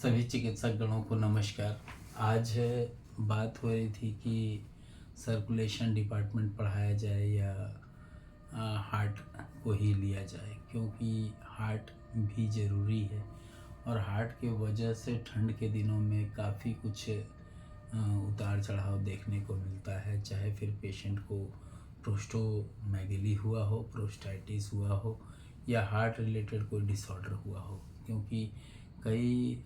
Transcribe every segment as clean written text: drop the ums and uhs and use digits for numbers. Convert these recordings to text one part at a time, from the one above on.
सभी चिकित्सक गणों को नमस्कार। आज बात हो रही थी कि सर्कुलेशन डिपार्टमेंट पढ़ाया जाए या हार्ट को ही लिया जाए, क्योंकि हार्ट भी ज़रूरी है और हार्ट के वजह से ठंड के दिनों में काफ़ी कुछ उतार चढ़ाव देखने को मिलता है। चाहे फिर पेशेंट को प्रोस्टोमेगली हुआ हो, प्रोस्टाइटिस हुआ हो या हार्ट रिलेटेड कोई डिसऑर्डर हुआ हो, क्योंकि कई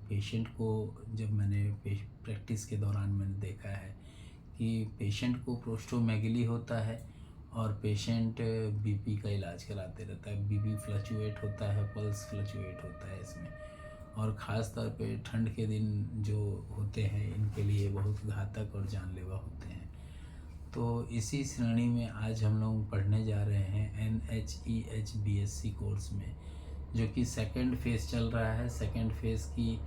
पेशेंट को जब मैंने प्रैक्टिस के दौरान मैंने देखा है कि पेशेंट को प्रोस्टोमेगली होता है और पेशेंट बीपी का इलाज कराते रहता है। बीपी फ्लक्चुएट होता है, पल्स फ्लक्चुएट होता है इसमें, और ख़ास तौर पे ठंड के दिन जो होते हैं इनके लिए बहुत घातक और जानलेवा होते हैं। तो इसी श्रेणी में आज हम लोग पढ़ने जा रहे हैं NHEH BSc कोर्स में, जो कि सेकंड फेज़ चल रहा है। सेकंड फेज़ की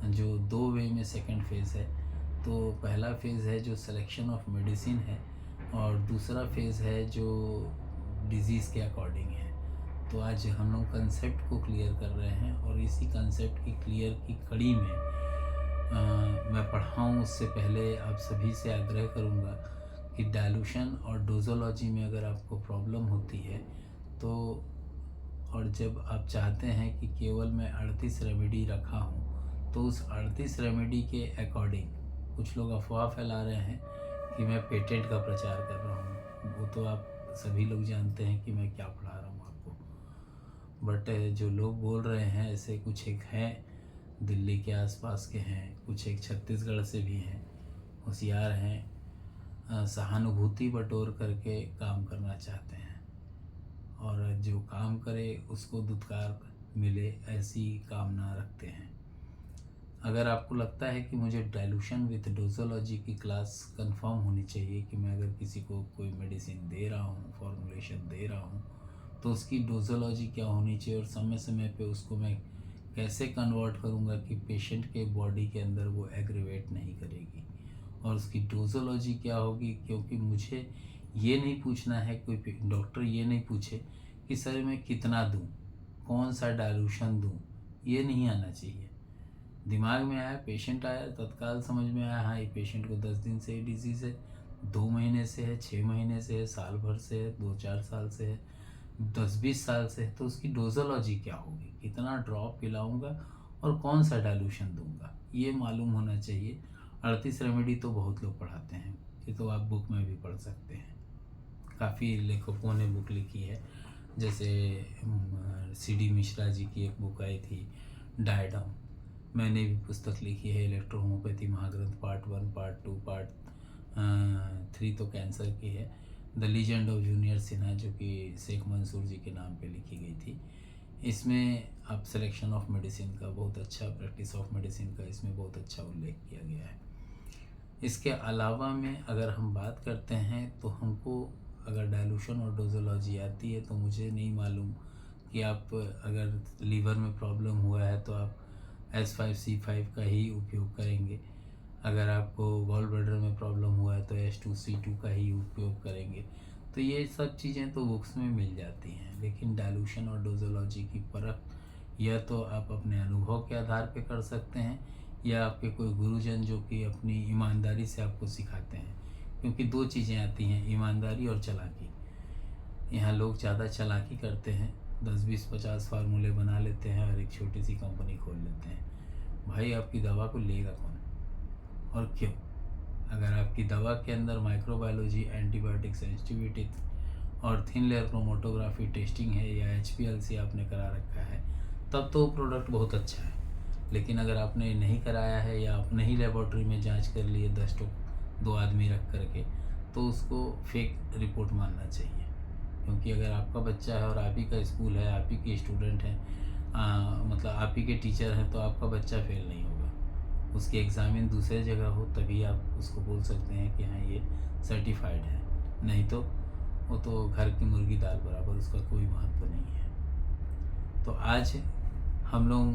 जो 2 वे में सेकंड फेज़ है। तो पहला फेज़ है जो सिलेक्शन ऑफ मेडिसिन है और दूसरा फेज़ है जो डिज़ीज़ के अकॉर्डिंग है। तो आज हम लोग कंसेप्ट को क्लियर कर रहे हैं और इसी कंसेप्ट की क्लियर की कड़ी में मैं पढ़ाऊँ उससे पहले आप सभी से आग्रह करूँगा कि डाइल्यूशन और डोजोलॉजी में अगर आपको प्रॉब्लम होती है तो, और जब आप चाहते हैं कि केवल मैं 38 रेमेडी रखा हूँ, तो उस 38 रेमेडी के अकॉर्डिंग कुछ लोग अफवाह फैला रहे हैं कि मैं पेटेंट का प्रचार कर रहा हूँ। वो तो आप सभी लोग जानते हैं कि मैं क्या पढ़ा रहा हूँ आपको। बट जो लोग बोल रहे हैं, ऐसे कुछ एक हैं दिल्ली के आसपास के हैं, कुछ एक छत्तीसगढ़ से भी हैं, होशियार हैं, सहानुभूति बटोर करके काम करना चाहते हैं और जो काम करे उसको दुत्कार मिले, ऐसी कामना रखते हैं। अगर आपको लगता है कि मुझे डाइल्यूशन विथ डोजोलॉजी की क्लास कंफर्म होनी चाहिए, कि मैं अगर किसी को कोई मेडिसिन दे रहा हूँ, फॉर्मुलेशन दे रहा हूँ, तो उसकी डोजोलॉजी क्या होनी चाहिए और समय समय पे उसको मैं कैसे कन्वर्ट करूँगा कि पेशेंट के बॉडी के अंदर वो एग्रीवेट नहीं करेगी, और उसकी डोजोलॉजी क्या होगी। क्योंकि मुझे ये नहीं पूछना है, कोई डॉक्टर ये नहीं पूछे कि सर मैं कितना दूं, कौन सा डाइल्यूशन दूं, ये नहीं आना चाहिए। दिमाग में आया, पेशेंट आया, तत्काल समझ में आया हाँ ये पेशेंट को 10 दिन से डिजीज़ है, 2 महीने से है, 6 महीने से है, साल भर से है, 2-4 साल से है, 10-20 साल से है, तो उसकी डोजोलॉजी क्या होगी, कितना ड्रॉप पिलाऊंगा और कौन सा डाइल्यूशन दूंगा, ये मालूम होना चाहिए। 38 रेमेडी तो बहुत लोग पढ़ाते हैं, ये तो आप बुक में भी पढ़ सकते हैं। काफ़ी लेखकों ने बुक लिखी है, जैसे CD मिश्रा जी की एक बुक आई थी डायडाउन। मैंने भी पुस्तक लिखी है इलेक्ट्रो होम्योपैथी महाग्रंथ पार्ट 1, पार्ट 2, पार्ट 3 तो कैंसर की है, the legend of junior Sinha, जो कि शेख मंसूर जी के नाम पे लिखी गई थी। इसमें आप सिलेक्शन ऑफ मेडिसिन का बहुत अच्छा, प्रैक्टिस ऑफ मेडिसिन का इसमें बहुत अच्छा उल्लेख किया गया है। इसके अलावा में अगर हम बात करते हैं तो हमको अगर डाइल्यूशन और डोजोलॉजी आती है, तो मुझे नहीं मालूम कि आप अगर लीवर में प्रॉब्लम हुआ है तो आप S5C5 का ही उपयोग करेंगे, अगर आपको गॉल ब्लैडर में प्रॉब्लम हुआ है तो H2C2 का ही उपयोग करेंगे। तो ये सब चीज़ें तो बुक्स में मिल जाती हैं, लेकिन डाइल्यूशन और डोजोलॉजी की परख यह तो आप अपने अनुभव के आधार पे कर सकते हैं या आपके कोई गुरुजन जो कि अपनी ईमानदारी से आपको सिखाते हैं। क्योंकि 2 चीज़ें आती हैं, ईमानदारी और चालाकी। यहाँ लोग ज़्यादा चालाकी करते हैं, 10-20-50 फार्मूले बना लेते हैं और एक छोटी सी कंपनी खोल लेते हैं। भाई आपकी दवा को लेगा कौन और क्यों? अगर आपकी दवा के अंदर माइक्रोबायोलॉजी, एंटीबायोटिक सेंसिटिविटी और थिन लेयर क्रोमेटोग्राफी टेस्टिंग है या HPLC आपने करा रखा है, तब तो प्रोडक्ट बहुत अच्छा है। लेकिन अगर आपने नहीं कराया है या आपने ही लेबॉर्ट्री में जांच कर लिए 2 आदमी रख करके, तो उसको फेक रिपोर्ट मानना चाहिए। क्योंकि अगर आपका बच्चा है और आप ही का स्कूल है, आप ही के स्टूडेंट हैं, मतलब आप ही के टीचर हैं, तो आपका बच्चा फेल नहीं होगा। उसकी एग्ज़ामिन दूसरे जगह हो तभी आप उसको बोल सकते हैं कि हाँ ये सर्टिफाइड है, नहीं तो वो तो घर की मुर्गी दाल बराबर, उसका कोई महत्व नहीं है। तो आज हम लोग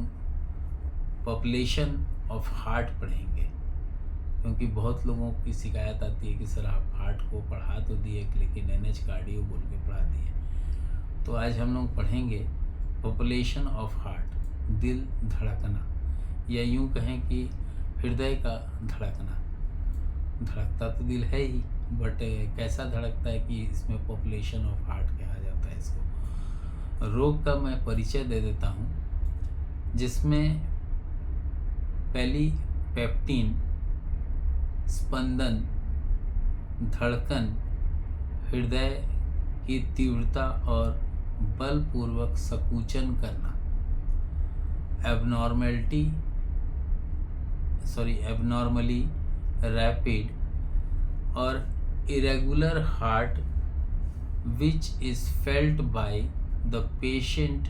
पॉपुलेशन ऑफ हार्ट पढ़ेंगे, क्योंकि बहुत लोगों की शिकायत आती है कि सर आप हार्ट को पढ़ा तो दिए लेकिन NH कार्डियो बोल के पढ़ा दिए। तो आज हम लोग पढ़ेंगे पॉपुलेशन ऑफ हार्ट, दिल धड़कना, या यूं कहें कि हृदय का धड़कना। धड़कता तो दिल है ही, बट कैसा धड़कता है कि इसमें पॉपुलेशन ऑफ हार्ट कहा जाता है इसको। रोग का मैं परिचय दे देता हूँ, जिसमें पहली पेप्टिन, स्पंदन, धड़कन, हृदय की तीव्रता और बलपूर्वक संकुचन करना, एबनॉर्मली रैपिड और irregular heart which is felt by the patient,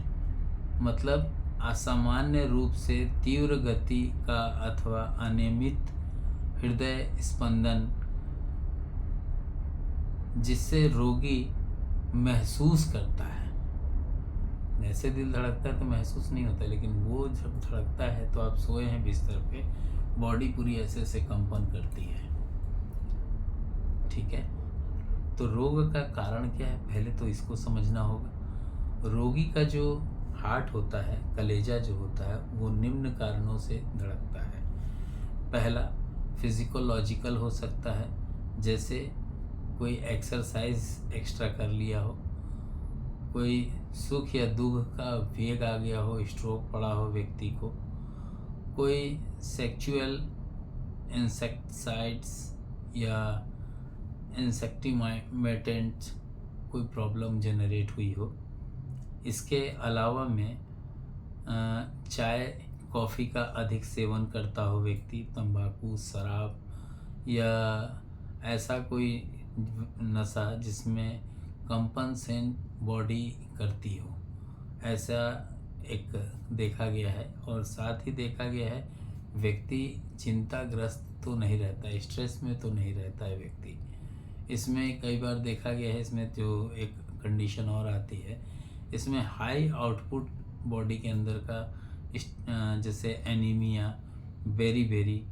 मतलब असामान्य रूप से तीव्र गति का अथवा अनियमित हृदय स्पंदन जिससे रोगी महसूस करता है। जैसे दिल धड़कता है तो महसूस नहीं होता, लेकिन वो जब धड़कता है तो आप सोए हैं बिस्तर पे, बॉडी पूरी ऐसे ऐसे कंपन करती है। ठीक है, तो रोग का कारण क्या है, पहले तो इसको समझना होगा। रोगी का जो हार्ट होता है, कलेजा जो होता है, वो निम्न कारणों से धड़कता है। पहला फिजिकोलॉजिकल हो सकता है, जैसे कोई एक्सरसाइज एक्स्ट्रा कर लिया हो, कोई सुख या दुख का वेग आ गया हो, स्ट्रोक पड़ा हो व्यक्ति को, कोई सेक्सुअल इंसेक्टिसाइड्स या इंसेक्टिमेटेंट कोई प्रॉब्लम जनरेट हुई हो। इसके अलावा में चाय कॉफ़ी का अधिक सेवन करता हो व्यक्ति, तंबाकू, शराब या ऐसा कोई नशा जिसमें कंपनसेशन बॉडी करती हो, ऐसा एक देखा गया है। और साथ ही देखा गया है व्यक्ति चिंताग्रस्त तो नहीं रहता है, स्ट्रेस में तो नहीं रहता है व्यक्ति। इसमें कई बार देखा गया है, इसमें जो एक कंडीशन और आती है, इसमें हाई आउटपुट बॉडी के अंदर का जैसे एनीमिया, बेरी,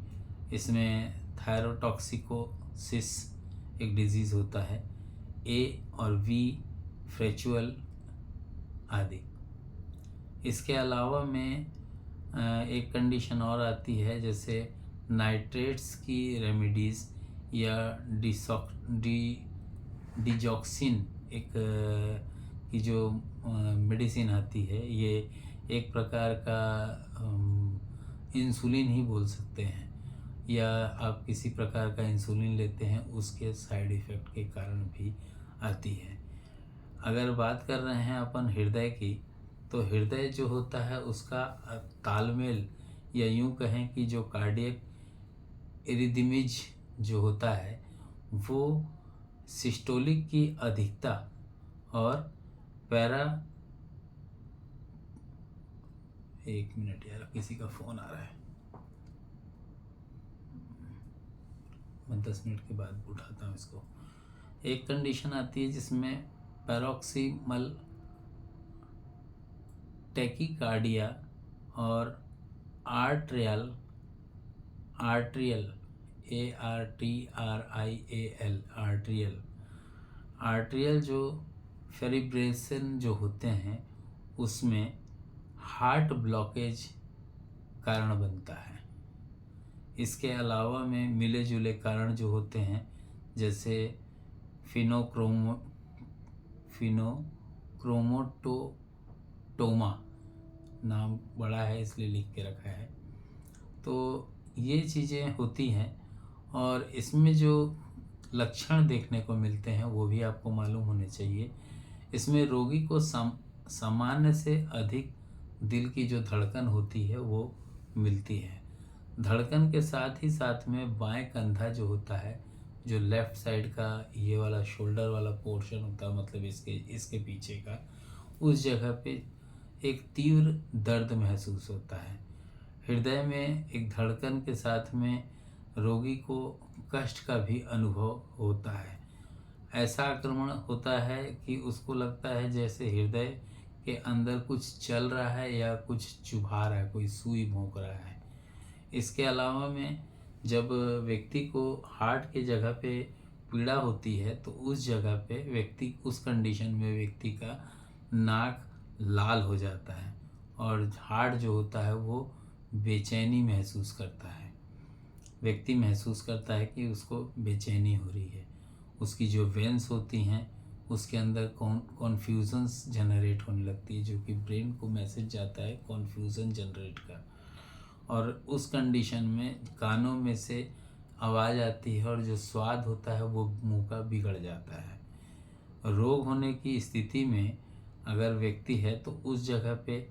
इसमें थायरोटॉक्सिकोसिस एक डिजीज़ होता है, ए और वी फ्रैक्चुअल आदि। इसके अलावा में एक कंडीशन और आती है, जैसे नाइट्रेट्स की रेमेडीज़ या डिजॉक्सिन एक की जो मेडिसिन आती है, ये एक प्रकार का इंसुलिन ही बोल सकते हैं, या आप किसी प्रकार का इंसुलिन लेते हैं, उसके साइड इफ़ेक्ट के कारण भी आती है। अगर बात कर रहे हैं अपन हृदय की, तो हृदय जो होता है उसका तालमेल, या यूं कहें कि जो कार्डियक इरिदमिज जो होता है, वो सिस्टोलिक की अधिकता और एक मिनट यार, किसी का फ़ोन आ रहा है, मैं 10 मिनट के बाद उठाता हूँ इसको। एक कंडीशन आती है जिसमें पैरोक्सिमल टैकीकार्डिया और आर्ट्रियल आर्ट्रियल जो फेरिब्रेशन जो होते हैं, उसमें हार्ट ब्लॉकेज कारण बनता है। इसके अलावा में मिले जुले कारण जो होते हैं, जैसे फिनोक्रोमोटोमा, नाम बड़ा है इसलिए लिख के रखा है, तो ये चीज़ें होती हैं। और इसमें जो लक्षण देखने को मिलते हैं वो भी आपको मालूम होने चाहिए। इसमें रोगी को सामान्य से अधिक दिल की जो धड़कन होती है वो मिलती है। धड़कन के साथ ही साथ में बाएं कंधा जो होता है, जो लेफ़्ट साइड का ये वाला शोल्डर वाला पोर्शन होता है, मतलब इसके पीछे का, उस जगह पे एक तीव्र दर्द महसूस होता है। हृदय में एक धड़कन के साथ में रोगी को कष्ट का भी अनुभव होता है। ऐसा आक्रमण होता है कि उसको लगता है जैसे हृदय के अंदर कुछ चल रहा है या कुछ चुभा रहा है, कोई सुई भोंक रहा है। इसके अलावा में जब व्यक्ति को हार्ट के जगह पे पीड़ा होती है, तो उस जगह पे व्यक्ति, उस कंडीशन में व्यक्ति का नाक लाल हो जाता है और हार्ट जो होता है वो बेचैनी महसूस करता है। व्यक्ति महसूस करता है कि उसको बेचैनी हो रही है। उसकी जो वेन्स होती हैं उसके अंदर कॉन्फ्यूज़न्स जनरेट होने लगती है, जो कि ब्रेन को मैसेज जाता है कॉन्फ्यूज़न जनरेट का। और उस कंडीशन में कानों में से आवाज़ आती है और जो स्वाद होता है वो मुंह का बिगड़ जाता है। रोग होने की स्थिति में अगर व्यक्ति है तो उस जगह पे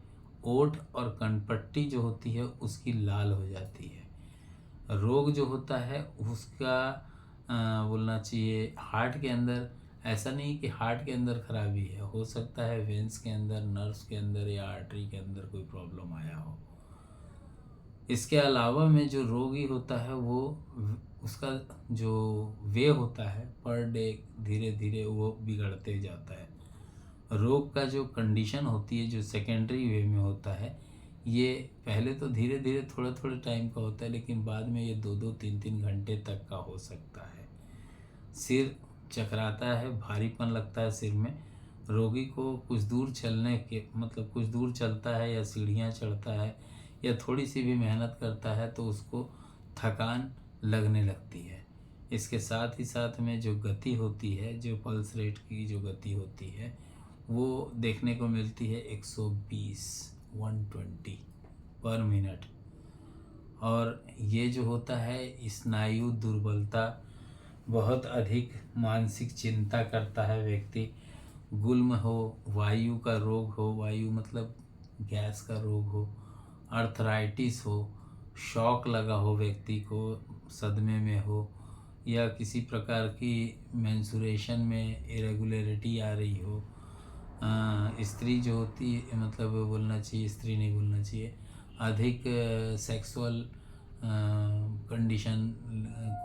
ओठ और कनपट्टी जो होती है उसकी लाल हो जाती है। रोग जो होता है उसका बोलना चाहिए हार्ट के अंदर, ऐसा नहीं कि हार्ट के अंदर खराबी है, हो सकता है वेंस के अंदर, नर्व्स के अंदर या आर्टरी के अंदर कोई प्रॉब्लम आया हो। इसके अलावा में जो रोगी होता है वो उसका जो वे होता है पर डे धीरे धीरे वो बिगड़ते जाता है। रोग का जो कंडीशन होती है जो सेकेंडरी वे में होता है, ये पहले तो धीरे धीरे थोड़े थोड़े टाइम का होता है, लेकिन बाद में ये 2-2 3-3 घंटे तक का हो सकता है। सिर चकराता है, भारीपन लगता है सिर में। रोगी को कुछ दूर चलने के मतलब कुछ दूर चलता है या सीढ़ियाँ चढ़ता है या थोड़ी सी भी मेहनत करता है तो उसको थकान लगने लगती है। इसके साथ ही साथ में जो गति होती है, जो पल्स रेट की जो गति होती है वो देखने को मिलती है 120 120 पर मिनट। और ये जो होता है स्नायु दुर्बलता, बहुत अधिक मानसिक चिंता करता है व्यक्ति, गुल्म हो, वायु का रोग हो, वायु मतलब गैस का रोग हो, अर्थराइटिस हो, शॉक लगा हो व्यक्ति को, सदमे में हो, या किसी प्रकार की मेंसुरेशन में इरेगुलरिटी आ रही हो, स्त्री जो होती मतलब बोलना चाहिए, स्त्री नहीं बोलना चाहिए, अधिक सेक्सुअल कंडीशन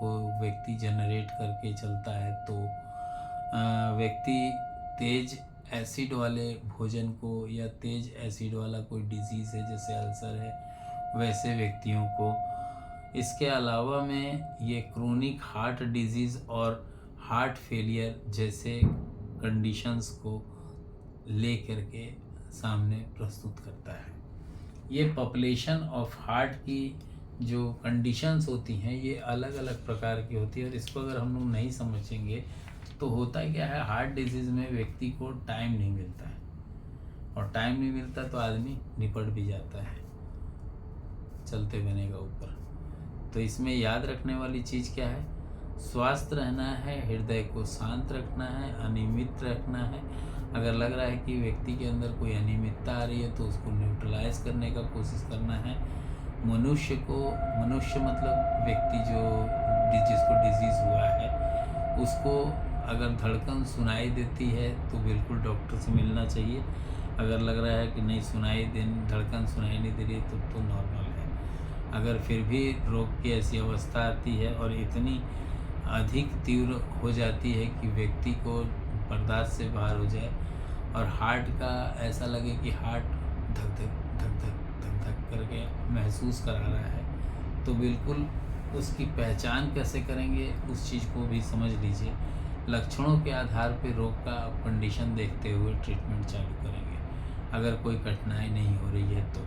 को व्यक्ति जनरेट करके चलता है तो व्यक्ति तेज एसिड वाले भोजन को या तेज एसिड वाला कोई डिजीज़ है जैसे अल्सर है वैसे व्यक्तियों को। इसके अलावा में ये क्रोनिक हार्ट डिजीज़ और हार्ट फेलियर जैसे कंडीशंस को ले करके सामने प्रस्तुत करता है। ये पॉपुलेशन ऑफ हार्ट की जो कंडीशंस होती हैं ये अलग अलग प्रकार की होती है, और इसको अगर हम लोग नहीं समझेंगे तो होता क्या है, हार्ट डिजीज़ में व्यक्ति को टाइम नहीं मिलता है, और टाइम नहीं मिलता तो आदमी निपट भी जाता है, चलते बनेगा ऊपर। तो इसमें याद रखने वाली चीज़ क्या है, स्वस्थ रहना है, हृदय को शांत रखना है, अनियमित रखना है। अगर लग रहा है कि व्यक्ति के अंदर कोई अनियमितता आ रही है तो उसको न्यूट्रलाइज करने का कोशिश करना है। मनुष्य मतलब व्यक्ति जो जिसको डिजीज़ हुआ है उसको अगर धड़कन सुनाई देती है तो बिल्कुल डॉक्टर से मिलना चाहिए। अगर लग रहा है कि नहीं धड़कन सुनाई नहीं दे रही तो नॉर्मल है। अगर फिर भी रोग की ऐसी अवस्था आती है और इतनी अधिक तीव्र हो जाती है कि व्यक्ति को बर्दाश्त से बाहर हो जाए और हार्ट का ऐसा लगे कि हार्ट धक धक धक धक धक धक करके महसूस करा रहा है, तो बिल्कुल उसकी पहचान कैसे करेंगे उस चीज़ को भी समझ लीजिए। लक्षणों के आधार पर रोग का कंडीशन देखते हुए ट्रीटमेंट चालू करेंगे। अगर कोई कठिनाई नहीं हो रही है तो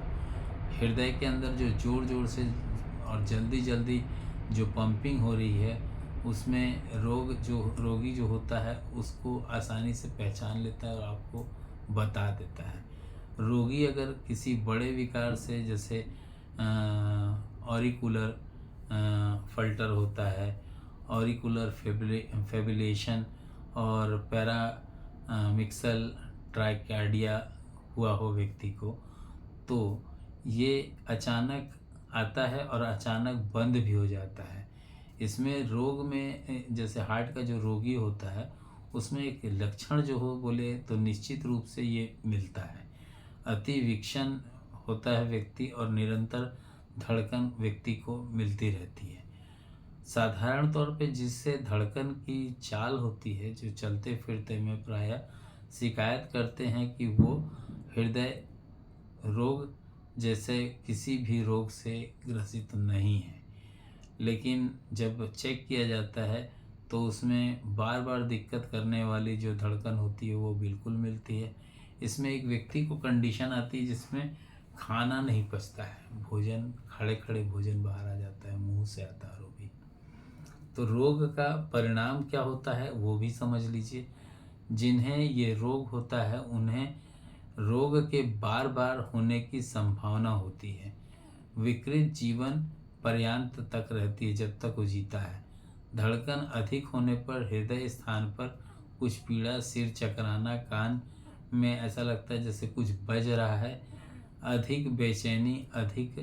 हृदय के अंदर जो ज़ोर ज़ोर से और जल्दी जल्दी जो पंपिंग हो रही है उसमें रोगी जो होता है उसको आसानी से पहचान लेता है और आपको बता देता है। रोगी अगर किसी बड़े विकार से जैसे ऑरिकुलर फल्टर होता है, ऑरिकुलर फेबिलेशन और पैरामिक्सल ट्राइकार्डिया हुआ हो व्यक्ति को, तो ये अचानक आता है और अचानक बंद भी हो जाता है। इसमें रोग में जैसे हार्ट का जो रोगी होता है उसमें एक लक्षण जो हो बोले तो निश्चित रूप से ये मिलता है। अति विक्षण होता है व्यक्ति और निरंतर धड़कन व्यक्ति को मिलती रहती है। साधारण तौर पे जिससे धड़कन की चाल होती है, जो चलते फिरते में प्रायः शिकायत करते हैं कि वो हृदय रोग जैसे किसी भी रोग से ग्रसित नहीं है, लेकिन जब चेक किया जाता है तो उसमें बार बार दिक्कत करने वाली जो धड़कन होती है वो बिल्कुल मिलती है। इसमें एक व्यक्ति को कंडीशन आती है जिसमें खाना नहीं पचता है, भोजन खड़े खड़े भोजन बाहर आ जाता है, मुंह से आता है वो भी। तो रोग का परिणाम क्या होता है वो भी समझ लीजिए। जिन्हें ये रोग होता है उन्हें रोग के बार बार होने की संभावना होती है। विकृत जीवन पर्यांत तक रहती है जब तक वो जीता है। धड़कन अधिक होने पर हृदय स्थान पर कुछ पीड़ा, सिर चकराना, कान में ऐसा लगता है जैसे कुछ बज रहा है, अधिक बेचैनी, अधिक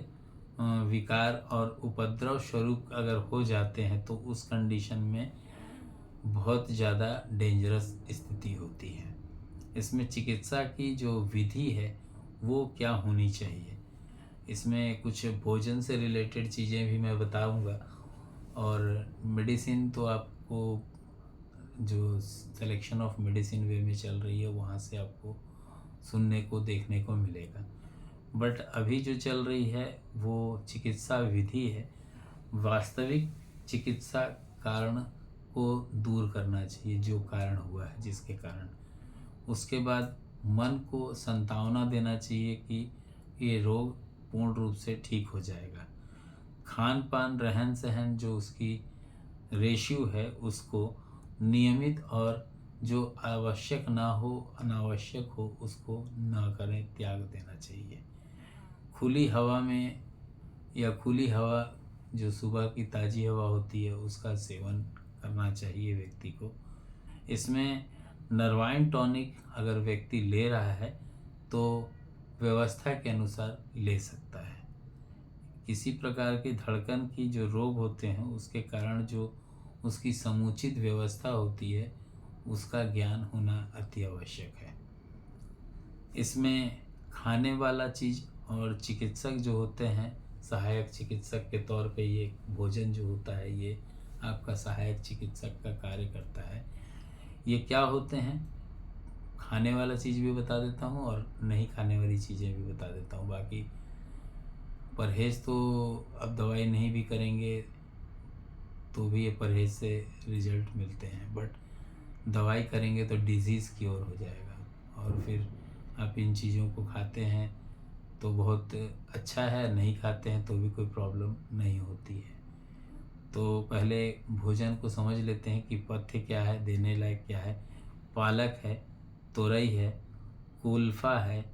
विकार और उपद्रव स्वरूप अगर हो जाते हैं तो उस कंडीशन में बहुत ज़्यादा डेंजरस स्थिति होती है। इसमें चिकित्सा की जो विधि है वो क्या होनी चाहिए, इसमें कुछ भोजन से रिलेटेड चीज़ें भी मैं बताऊंगा, और मेडिसिन तो आपको जो सिलेक्शन ऑफ मेडिसिन वे में चल रही है वहाँ से आपको सुनने को देखने को मिलेगा। बट अभी जो चल रही है वो चिकित्सा विधि है। वास्तविक चिकित्सा कारण को दूर करना चाहिए, जो कारण हुआ है जिसके कारण। उसके बाद मन को सांत्वना देना चाहिए कि ये रोग पूर्ण रूप से ठीक हो जाएगा। खान पान, रहन सहन, जो उसकी रेशियो है उसको नियमित, और जो आवश्यक ना हो, अनावश्यक हो उसको ना करें, त्याग देना चाहिए। खुली हवा में या खुली हवा जो सुबह की ताज़ी हवा होती है उसका सेवन करना चाहिए व्यक्ति को। इसमें नर्वाइन टॉनिक अगर व्यक्ति ले रहा है तो व्यवस्था के अनुसार ले सकता है। किसी प्रकार की धड़कन की जो रोग होते हैं उसके कारण जो उसकी समुचित व्यवस्था होती है उसका ज्ञान होना अति आवश्यक है। इसमें खाने वाला चीज़ और चिकित्सक जो होते हैं, सहायक चिकित्सक के तौर पे ये भोजन जो होता है ये आपका सहायक चिकित्सक का कार्य करता है। ये क्या होते हैं, खाने वाला चीज़ भी बता देता हूँ और नहीं खाने वाली चीज़ें भी बता देता हूँ। बाकी परहेज़ तो अब दवाई नहीं भी करेंगे तो भी ये परहेज़ से रिजल्ट मिलते हैं, बट दवाई करेंगे तो डिज़ीज़ क्योर हो जाएगा। और फिर आप इन चीज़ों को खाते हैं तो बहुत अच्छा है, नहीं खाते हैं तो भी कोई प्रॉब्लम नहीं होती है। तो पहले भोजन को समझ लेते हैं कि पथ्य क्या है, देने लायक क्या है। पालक है, तोरई है, कुल्फा है,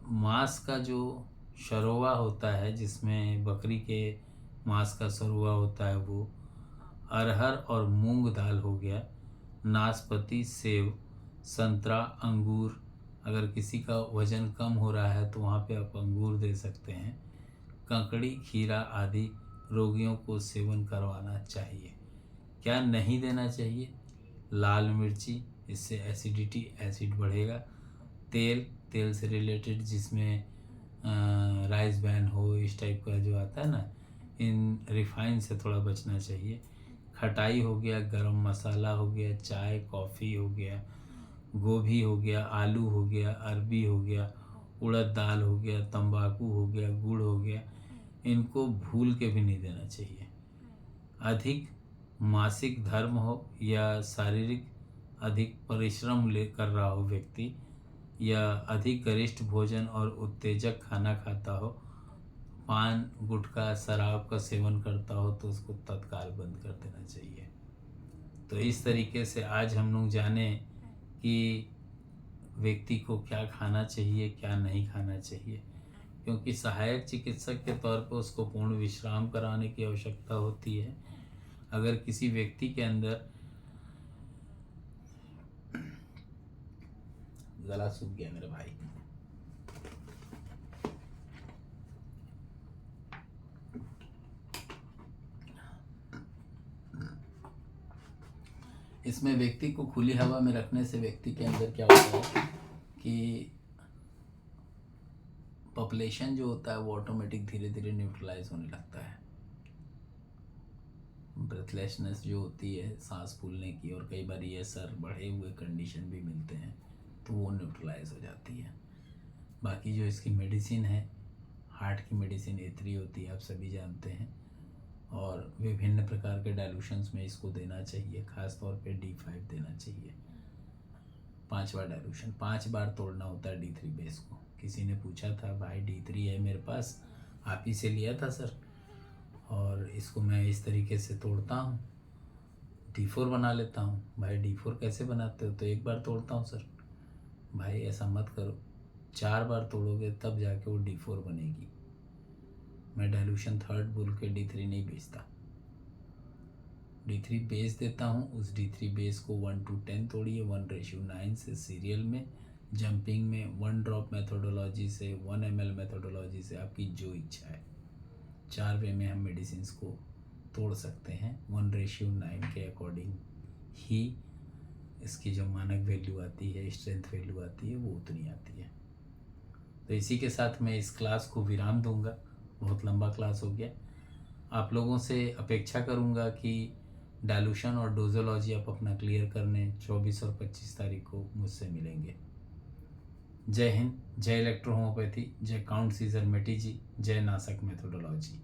मांस का जो शरोवा होता है जिसमें बकरी के मांस का शरोवा होता है वो, अरहर और मूंग दाल हो गया, नाशपाती, सेब, संतरा, अंगूर। अगर किसी का वज़न कम हो रहा है तो वहाँ पे आप अंगूर दे सकते हैं। ककड़ी, खीरा आदि रोगियों को सेवन करवाना चाहिए। क्या नहीं देना चाहिए, लाल मिर्ची, इससे एसिडिटी, एसिड बढ़ेगा। तेल, तेल से रिलेटेड जिसमें राइस बैन हो, इस टाइप का जो आता है ना, इन रिफाइन से थोड़ा बचना चाहिए। खटाई हो गया, गरम मसाला हो गया, चाय कॉफ़ी हो गया, गोभी हो गया, आलू हो गया, अरबी हो गया, उड़द दाल हो गया, तंबाकू हो गया, गुड़ हो गया, इनको भूल के भी नहीं देना चाहिए। अधिक मासिक धर्म हो या शारीरिक अधिक परिश्रम ले कर रहा हो व्यक्ति, या अधिक गरिष्ठ भोजन और उत्तेजक खाना खाता हो, पान, गुटखा, शराब का सेवन करता हो तो उसको तत्काल बंद कर देना चाहिए। तो इस तरीके से आज हम लोग जाने कि व्यक्ति को क्या खाना चाहिए, क्या नहीं खाना चाहिए। क्योंकि सहायक चिकित्सक के तौर पर उसको पूर्ण विश्राम कराने की आवश्यकता होती है। अगर किसी व्यक्ति के अंदर गला सूख गया मेरे भाई, इसमें व्यक्ति को खुली हवा में रखने से व्यक्ति के अंदर क्या होता है कि पॉपुलेशन जो होता है वो ऑटोमेटिक धीरे धीरे न्यूट्रलाइज होने लगता है। ब्रेथलेसनेस जो होती है, सांस फूलने की, और कई बार ये सर बढ़े हुए कंडीशन भी मिलते हैं तो वो न्यूट्रलाइज हो जाती है। बाकी जो इसकी मेडिसिन है, हार्ट की मेडिसिन A3 होती है, आप सभी जानते हैं, और विभिन्न प्रकार के डाइल्यूशंस में इसको देना चाहिए। ख़ास तौर पे D5 देना चाहिए। 5 बार डाइल्यूशन, 5 बार तोड़ना होता है D3 बेस को। किसी ने पूछा था भाई D3 है मेरे पास, आप ही से लिया था सर, और इसको मैं इस तरीके से तोड़ता हूँ, D4 बना लेता हूँ। भाई D4 कैसे बनाते हो? तो एक बार तोड़ता हूँ सर। भाई ऐसा मत करो, 4 बार तोड़ोगे तब जाके वो D4 बनेगी। मैं डाइल्यूशन थर्ड बोल के D3 नहीं बेचता, D3 बेच देता हूँ। उस D3 बेस को 1:10 तोड़िए, 1:9 से सीरियल में, जंपिंग में, 1 ड्रॉप मेथोडोलॉजी से, 1 ml मेथोडोलॉजी से, आपकी जो इच्छा है। 4 वे में हम मेडिसिन को तोड़ सकते हैं। 1:9 के अकॉर्डिंग ही इसकी जो मानक वैल्यू आती है, स्ट्रेंथ वैल्यू आती है, वो उतनी आती है। तो इसी के साथ मैं इस क्लास को विराम दूंगा। बहुत लंबा क्लास हो गया। आप लोगों से अपेक्षा करूंगा कि डाइल्यूशन और डोजोलॉजी आप अपना क्लियर करने 24 और 25 तारीख को मुझसे मिलेंगे। जय हिंद, जय इलेक्ट्रो होम्योपैथी, जय काउंट सीजर मेटी जी, जय नासक मेथोडोलॉजी।